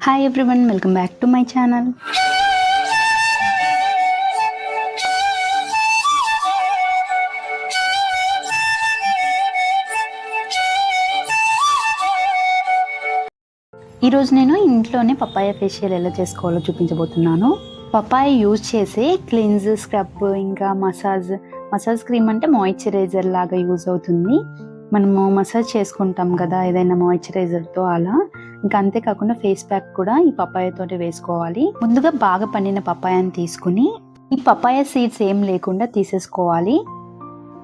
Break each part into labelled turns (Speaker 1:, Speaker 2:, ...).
Speaker 1: Hi everyone, welcome back to my channel. ఈరోజు నేను ఇంట్లోనే పపాయ ఫేషియల్ ఎలా చేసుకోవాలో చూపించబోతున్నాను. పపాయ యూజ్ చేసే క్లిన్స్, స్క్రబ్, ఇంకా మసాజ్ క్రీమ్ అంటే మాయిశ్చరైజర్ లాగా యూజ్ అవుతుంది. మనము మసాజ్ చేసుకుంటాం కదా ఏదైనా మాయిశ్చరైజర్తో, అలా ఇంకా అంతేకాకుండా ఫేస్ ప్యాక్ కూడా ఈ పపాయతోటి వేసుకోవాలి. ముందుగా బాగా పండిన పపాయాని తీసుకుని ఈ పపాయ సీడ్స్ ఏం లేకుండా తీసేసుకోవాలి.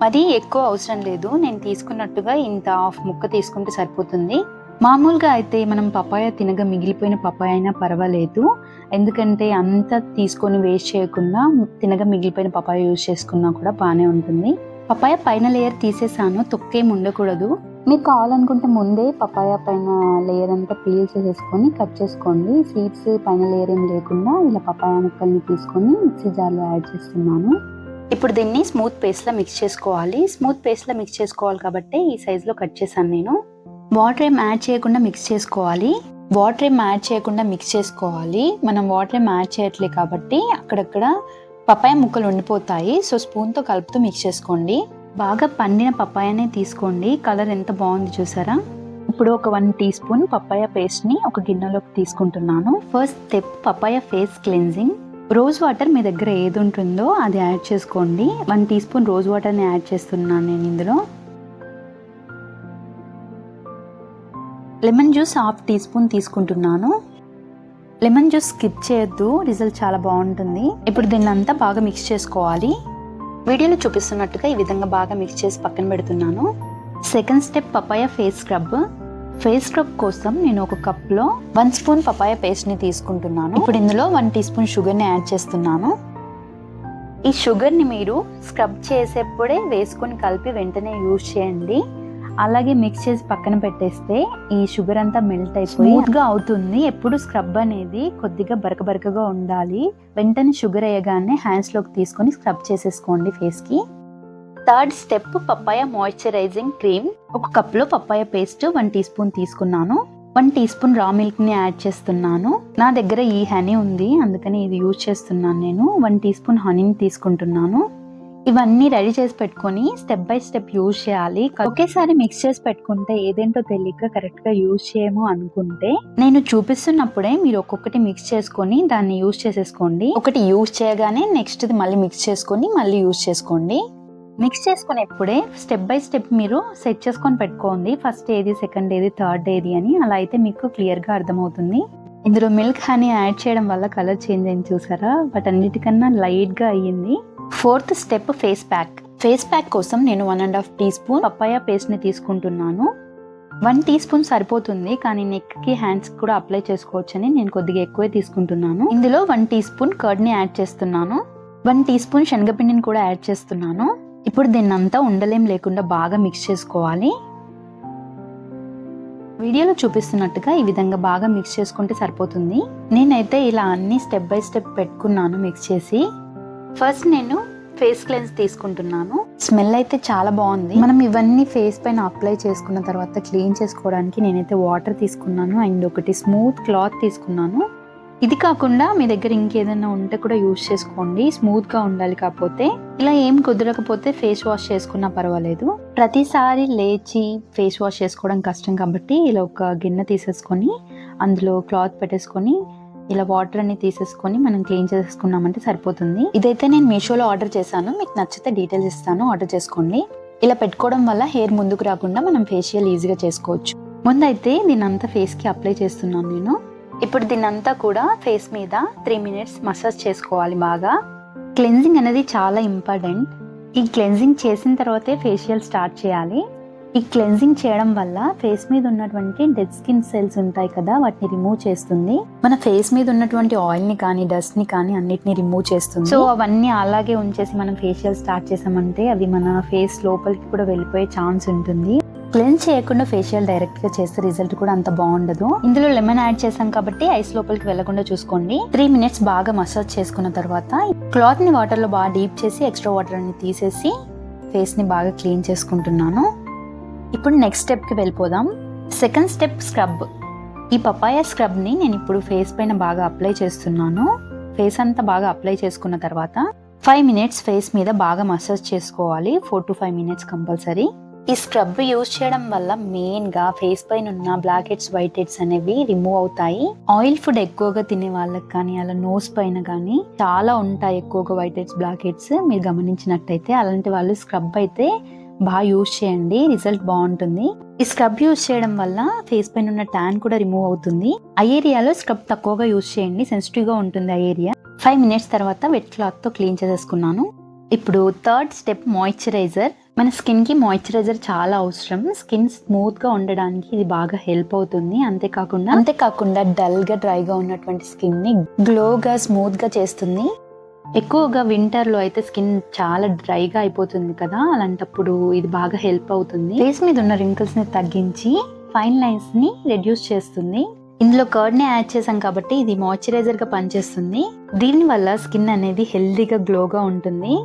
Speaker 1: మరి ఎక్కువ అవసరం లేదు, నేను తీసుకున్నట్టుగా ఇంత హాఫ్ ముక్క తీసుకుంటే సరిపోతుంది. మామూలుగా అయితే మనం పపాయ తినగా మిగిలిపోయిన పపాయ అయినా పర్వాలేదు, ఎందుకంటే అంతా తీసుకొని వేస్ట్ చేయకుండా తినగా మిగిలిపోయిన పపాయ యూజ్ చేసుకున్నా కూడా బాగానే ఉంటుంది. పపాయ పైన లేయర్ తీసేసాను, తొక్కేం ఉండకూడదు. మీకు కావాలనుకుంటే ముందే పపాయ పైన లేయర్ అంతా పీల్ చేసేసుకొని కట్ చేసుకోండి. సీడ్స్ పైన లేయర్ ఏం లేకుండా ఇలా పపాయ ముక్కల్ని తీసుకొని మిక్సీ జార్లో యాడ్ చేస్తున్నాను. ఇప్పుడు దీన్ని స్మూత్ పేస్ట్లా మిక్స్ చేసుకోవాలి. స్మూత్ పేస్ట్లా మిక్స్ చేసుకోవాలి కాబట్టి ఈ సైజులో కట్ చేశాను నేను. వాటర్ ఏం యాడ్ చేయకుండా మిక్స్ చేసుకోవాలి. మనం వాటర్ ఏం యాడ్ చేయట్లే కాబట్టి అక్కడక్కడ పపాయ ముక్కలు ఉండిపోతాయి. సో స్పూన్తో కలుపుతూ మిక్స్ చేసుకోండి. బాగా పండిన పపాయనే తీసుకోండి. కలర్ ఎంత బాగుంది చూసారా. ఇప్పుడు ఒక 1 టీ స్పూన్ పపాయ పేస్ట్ని ఒక గిన్నెలోకి తీసుకుంటున్నాను. First step papaya face cleansing. Rose water మీ దగ్గర ఏది ఉంటుందో అది యాడ్ చేసుకోండి. 1 టీ స్పూన్ రోజ్ వాటర్ని యాడ్ చేస్తున్నాను నేను ఇందులో. లెమన్ జ్యూస్ 1/2 టీ స్పూన్ తీసుకుంటున్నాను. లెమన్ జ్యూస్ స్కిప్ చేయొద్దు, రిజల్ట్ చాలా బాగుంటుంది. ఇప్పుడు దీన్ని అంతా బాగా మిక్స్ చేసుకోవాలి. వీడియోలో చూపిస్తున్నట్టుగా ఈ విధంగా బాగా మిక్స్ చేసి పక్కన పెడుతున్నాను. Second step papaya face scrub. Face scrub కోసం నేను ఒక కప్లో 1 స్పూన్ పపాయ పేస్ట్ని తీసుకుంటున్నాను. ఇప్పుడు ఇందులో 1 టీ స్పూన్ షుగర్ని యాడ్ చేస్తున్నాను. ఈ షుగర్ని మీరు స్క్రబ్ చేసేప్పుడే వేసుకొని కలిపి వెంటనే యూజ్ చేయండి. అలాగే మిక్స్ చేసి పక్కన పెట్టేస్తే ఈ షుగర్ అంతా మెల్ట్ అయిపోయి స్మూత్గా అవుతుంది. ఎప్పుడు స్క్రబ్ అనేది కొద్దిగా బరకగా ఉండాలి. వెంటనే షుగర్ వేయగానే హ్యాండ్స్లోకి తీసుకొని స్క్రబ్ చేసేసుకోండి ఫేస్కి. Third step papaya moisturising cream. ఒక కప్లో పపాయ పేస్ట్ 1 టీ స్పూన్ తీసుకున్నాను. 1 టీ స్పూన్ రా మిల్క్ని యాడ్ చేస్తున్నాను. నా దగ్గర ఈ హనీ ఉంది, అందుకని ఇది యూజ్ చేస్తున్నాను నేను. 1 టీ స్పూన్ హనీని తీసుకుంటున్నాను. ఇవన్నీ రెడీ చేసి పెట్టుకొని స్టెప్ బై స్టెప్ యూజ్ చేయాలి. ఒకేసారి మిక్స్ చేసి పెట్టుకుంటే ఏదేంటో తెలియక కరెక్ట్గా యూజ్ చేయము అనుకుంటే నేను చూపిస్తున్నప్పుడే మీరు ఒక్కొక్కటి మిక్స్ చేసుకొని దాన్ని యూజ్ చేసేసుకోండి. ఒకటి యూజ్ చేయగానే నెక్స్ట్ది మళ్ళీ మిక్స్ చేసుకొని మళ్ళీ యూజ్ చేసుకోండి. మిక్స్ చేసుకునేప్పుడే స్టెప్ బై స్టెప్ మీరు సెట్ చేసుకొని పెట్టుకోండి. ఫస్ట్ ఏది, సెకండ్ ఏది, థర్డ్ ఏది అని. అలా అయితే మీకు క్లియర్గా అర్థమవుతుంది. ఇందులో మిల్క్ హనీ యాడ్ చేయడం వల్ల కలర్ చేంజ్ అయింది చూసారా, బట్ అన్నిటికన్నా లైట్గా అయ్యింది. Fourth step face pack. Face pack కోసం నేను 1.5 టీ స్పూన్ పపాయ పేస్ట్ని తీసుకుంటున్నాను. 1 టీ స్పూన్ సరిపోతుంది, కానీ నెక్కి హ్యాండ్స్ కూడా అప్లై చేసుకోవచ్చని నేను కొద్దిగా ఎక్కువే తీసుకుంటున్నాను. ఇందులో 1 టీ స్పూన్ కర్డ్ని యాడ్ చేస్తున్నాను. 1 టీ స్పూన్ శనగపిండిని కూడా యాడ్ చేస్తున్నాను. ఇప్పుడు దీన్నంతా ఉండలేం లేకుండా బాగా మిక్స్ చేసుకోవాలి. వీడియోలో చూపిస్తున్నట్టుగా ఈ విధంగా బాగా మిక్స్ చేసుకుంటే సరిపోతుంది. నేనైతే ఇలా అన్ని స్టెప్ బై స్టెప్ పెట్టుకున్నాను మిక్స్ చేసి. ఫస్ట్ నేను ఫేస్ క్లెన్స్ తీసుకుంటున్నాను. స్మెల్ అయితే చాలా బాగుంది. మనం ఇవన్నీ ఫేస్ పైన అప్లై చేసుకున్న తర్వాత క్లీన్ చేసుకోవడానికి నేనైతే వాటర్ తీసుకున్నాను అండ్ ఒకటి స్మూత్ క్లాత్ తీసుకున్నాను. ఇది కాకుండా మీ దగ్గర ఇంకేదైనా ఉంటే కూడా యూజ్ చేసుకోండి. స్మూత్గా ఉండాలి. కాకపోతే ఇలా ఏం కుదరకపోతే ఫేస్ వాష్ చేసుకున్నా పర్వాలేదు. ప్రతిసారి లేచి ఫేస్ వాష్ చేసుకోవడం కష్టం కాబట్టి ఇలా ఒక గిన్నె తీసేసుకొని అందులో క్లాత్ పెట్టేసుకొని ఇలా వాటర్ అన్ని తీసేసుకొని మనం క్లీన్ చేసేసుకున్నామంటే సరిపోతుంది. ఇదైతే నేను మీషోలో ఆర్డర్ చేశాను. మీకు నచ్చితే డీటెయిల్స్ ఇస్తాను, ఆర్డర్ చేసుకోండి. ఇలా పెట్టుకోవడం వల్ల హెయిర్ ముందుకు రాకుండా మనం ఫేషియల్ ఈజీగా చేసుకోవచ్చు. ముందైతే దీన్నంతా ఫేస్కి అప్లై చేస్తున్నాను నేను. ఇప్పుడు దీన్నంతా కూడా ఫేస్ మీద 3 మినిట్స్ మసాజ్ చేసుకోవాలి బాగా. క్లెన్జింగ్ అనేది చాలా ఇంపార్టెంట్. ఈ క్లెన్జింగ్ చేసిన తర్వాతే ఫేషియల్ స్టార్ట్ చేయాలి. ఈ క్లెన్జింగ్ చేయడం వల్ల ఫేస్ మీద ఉన్నటువంటి డెడ్ స్కిన్ సెల్స్ ఉంటాయి కదా, వాటిని రిమూవ్ చేస్తుంది. మన ఫేస్ మీద ఉన్నటువంటి ఆయిల్ ని కానీ డస్ట్ ని కానీ అన్నిటిని రిమూవ్ చేస్తుంది. సో అవన్నీ అలాగే ఉంచేసి మనం ఫేషియల్ స్టార్ట్ చేసామంటే అవి మన ఫేస్ లోపలికి కూడా వెళ్ళిపోయే ఛాన్స్ ఉంటుంది. క్లెన్స్ చేయకుండా ఫేషియల్ డైరెక్ట్ గా చేస్తే రిజల్ట్ కూడా అంత బాగుండదు. ఇందులో లెమన్ యాడ్ చేసాం కాబట్టి ఐస్ లోపలికి వెళ్లకుండా చూసుకోండి. 3 మినిట్స్ బాగా మసాజ్ చేసుకున్న తర్వాత క్లాత్ ని వాటర్ లో బాగా డీప్ చేసి ఎక్స్ట్రా వాటర్ ని తీసేసి ఫేస్ ని బాగా క్లీన్ చేసుకుంటున్నాను. ఇప్పుడు నెక్స్ట్ స్టెప్ కి వెళ్ళిపోదాం. Second step scrub. ఈ పపాయ స్క్రబ్ని నేను ఇప్పుడు ఫేస్ పైన బాగా అప్లై చేస్తున్నాను. ఫేస్ అంతా బాగా అప్లై చేసుకున్న తర్వాత 5 minutes ఫేస్ మీద బాగా మసాజ్ చేసుకోవాలి. 4 to 5 minutes కంపల్సరీ. ఈ స్క్రబ్ యూజ్ చేయడం వల్ల మెయిన్గా ఫేస్ పైన ఉన్న బ్లాక్ హెడ్స్, వైట్ హెడ్స్ అనేవి రిమూవ్ అవుతాయి. ఆయిల్ ఫుడ్ ఎక్కువగా తినే వాళ్ళకి కానీ, అలా నోస్ పైన కానీ చాలా ఉంటాయి ఎక్కువగా వైట్ హెడ్స్, బ్లాక్ హెడ్స్. మీరు గమనించినట్టయితే అలాంటి వాళ్ళు స్క్రబ్ అయితే బాగా యూజ్ చేయండి, రిజల్ట్ బాగుంటుంది. ఈ స్క్రబ్ యూజ్ చేయడం వల్ల ఫేస్ పైన ఉన్న ట్యాన్ కూడా రిమూవ్ అవుతుంది. ఆ ఏరియాలో స్క్రబ్ తక్కువగా యూజ్ చేయండి, సెన్సిటివ్ గా ఉంటుంది ఆ ఏరియా. 5 minutes తర్వాత వెట్ క్లాత్ తో క్లీన్ చేసేసుకున్నాను. ఇప్పుడు థర్డ్ స్టెప్ మాయిశ్చరైజర్. మన స్కిన్ కి మాయిశ్చరైజర్ చాలా అవసరం. స్కిన్ స్మూత్ గా ఉండడానికి ఇది బాగా హెల్ప్ అవుతుంది. అంతేకాకుండా డల్ గా డ్రైగా ఉన్నటువంటి స్కిన్ ని గ్లోగా, స్మూత్ గా చేస్తుంది. ఎక్కువగా వింటర్ లో అయితే స్కిన్ చాలా డ్రైగా అయిపోతుంది కదా, అలాంటప్పుడు ఇది బాగా హెల్ప్ అవుతుంది. ఫేస్ మీద ఉన్న రింకిల్స్ ని తగ్గించి ఫైన్ లైన్స్ ని రెడ్యూస్ చేస్తుంది. ఇందులో కర్డ్ ని యాడ్ చేసాం కాబట్టి ఇది మాయిశ్చరైజర్ గా పనిచేస్తుంది. దీని వల్ల స్కిన్ అనేది హెల్దీగా గ్లోగా ఉంటుంది.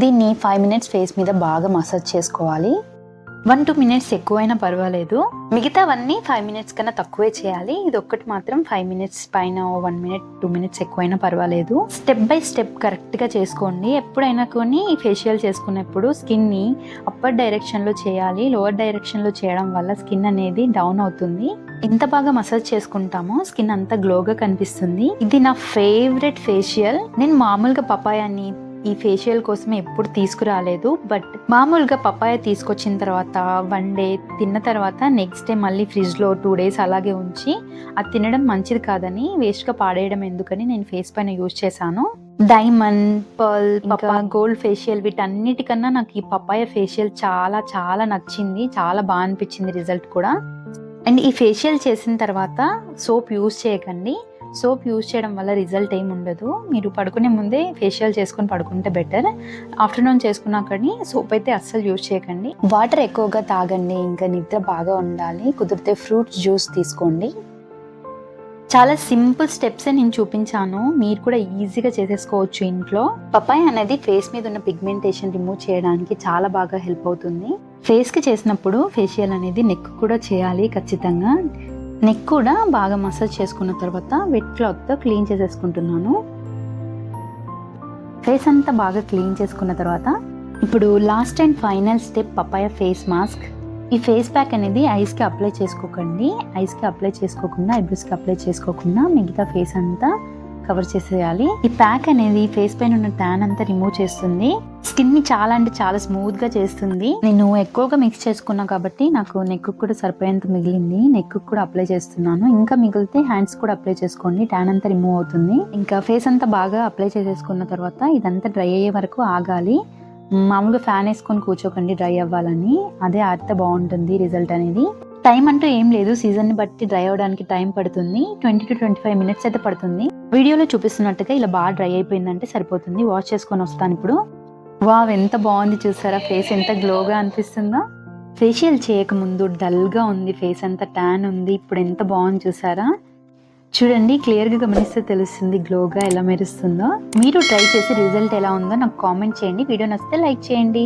Speaker 1: దీన్ని 5 minutes ఫేస్ మీద బాగా మసాజ్ చేసుకోవాలి. 1-2 minutes ఎక్కువైనా పర్వాలేదు. మిగతావన్నీ 5 minutes కన్నా తక్కువే చేయాలి. ఇది ఒక్కటి మాత్రం 5 minutes పైన 1 minute 2 minutes ఎక్కువైనా పర్వాలేదు. స్టెప్ బై స్టెప్ కరెక్ట్ గా చేసుకోండి. ఎప్పుడైనా కొన్ని ఫేషియల్ చేసుకున్నప్పుడు స్కిన్ ని అప్పర్ డైరెక్షన్ లో చేయాలి. లోవర్ డైరెక్షన్ లో చేయడం వల్ల స్కిన్ అనేది డౌన్ అవుతుంది. ఎంత బాగా మసాజ్ చేసుకుంటామో స్కిన్ అంతా గ్లోగా కనిపిస్తుంది. ఇది నా ఫేవరెట్ ఫేషియల్. నేను మామూలుగా పపాయాని ఈ ఫేషియల్ కోసమే ఎప్పుడు తీసుకురాలేదు. బట్ మామూలుగా పపాయ తీసుకొచ్చిన తర్వాత 1 day తిన్న తర్వాత నెక్స్ట్ డే మళ్ళీ ఫ్రిడ్జ్ లో 2 days అలాగే ఉంచి అది తినడం మంచిది కాదని, వేస్ట్ గా పాడేయడం ఎందుకని నేను ఫేస్ పైన యూజ్ చేశాను. Diamond, pearl, papaya, gold facial వీటన్నిటికన్నా నాకు ఈ పపాయ ఫేషియల్ చాలా చాలా నచ్చింది. చాలా బాగా అనిపించింది రిజల్ట్ కూడా. అండ్ ఈ ఫేషియల్ చేసిన తర్వాత సోప్ యూజ్ చేయకండి. సోప్ యూజ్ చేయడం వల్ల రిజల్ట్ ఏమి ఉండదు. మీరు పడుకునే ముందే ఫేషియల్ చేసుకొని పడుకుంటే బెటర్. ఆఫ్టర్నూన్ చేసుకున్నాకని సోప్ అయితే అస్సలు యూజ్ చేయకండి. వాటర్ ఎక్కువగా తాగండి. ఇంకా నిద్ర బాగా ఉండాలి. కుదిరితే ఫ్రూట్స్ జ్యూస్ తీసుకోండి. చాలా సింపుల్ స్టెప్స్ నేను చూపించాను, మీరు కూడా ఈజీగా చేసేసుకోవచ్చు ఇంట్లో. పపాయ అనేది ఫేస్ మీద ఉన్న పిగ్మెంటేషన్ రిమూవ్ చేయడానికి చాలా బాగా హెల్ప్ అవుతుంది. ఫేస్ కి చేసినప్పుడు ఫేషియల్ అనేది నెక్ కూడా చేయాలి ఖచ్చితంగా. నెక్ కూడా బాగా మసాజ్ చేసుకున్న తర్వాత వెట్ క్లాత్ తో క్లీన్ చేసేసుకుంటున్నాను. ఫేస్ అంతా బాగా క్లీన్ చేసుకున్న తర్వాత ఇప్పుడు last and final step papaya face mask. ఈ ఫేస్ ప్యాక్ అనేది ఐస్ కి అప్లై చేసుకోకండి. ఐస్ కి అప్లై చేసుకోకుండా, ఐబ్రోస్ కి అప్లై చేసుకోకుండా మిగతా ఫేస్ అంతా కవర్ చేసేయాలి. ఈ ప్యాక్ అనేది ఫేస్ పైన ఉన్న ట్యాన్ అంతా రిమూవ్ చేస్తుంది. స్కిన్ ని చాలా అంటే చాలా స్మూత్ గా చేస్తుంది. నేను ఎక్కువగా మిక్స్ చేసుకున్నా కాబట్టి నాకు నెక్ కూడా సరిపోయేంత మిగిలింది. నెక్ కూడా అప్లై చేస్తున్నాను. ఇంకా మిగిలితే హ్యాండ్స్ కూడా అప్లై చేసుకోండి, ట్యాన్ అంతా రిమూవ్ అవుతుంది. ఇంకా ఫేస్ అంతా బాగా అప్లై చేసేసుకున్న తర్వాత ఇదంతా డ్రై అయ్యే వరకు ఆగాలి. మామూలుగా ఫ్యాన్ వేసుకొని కూర్చోకండి డ్రై అవ్వాలని, అదే ఆడితే బాగుంటుంది రిజల్ట్ అనేది. టైం అంటూ ఏం లేదు, సీజన్ ని బట్టి డ్రై అవడానికి టైం పడుతుంది. 20 to 25 minutes అయితే పడుతుంది. వీడియోలో చూపిస్తున్నట్టుగా ఇలా బాగా డ్రై అయిపోయిందంటే సరిపోతుంది. వాష్ చేసుకొని వస్తాను ఇప్పుడు. వావ్, ఎంత బాగుంది చూసారా, ఫేస్ ఎంత గ్లోగా అనిపిస్తుందో. ఫేషియల్ చేయక ముందు డల్ గా ఉంది, ఫేస్ అంతా ట్యాన్ ఉంది. ఇప్పుడు ఎంత బాగుంది చూసారా. చూడండి, క్లియర్ గా గమనిస్తే తెలుస్తుంది గ్లోగా ఎలా మెరుస్తుందో. మీరు ట్రై చేసి రిజల్ట్ ఎలా ఉందో నాకు కామెంట్ చేయండి. వీడియో నచ్చితే లైక్ చేయండి.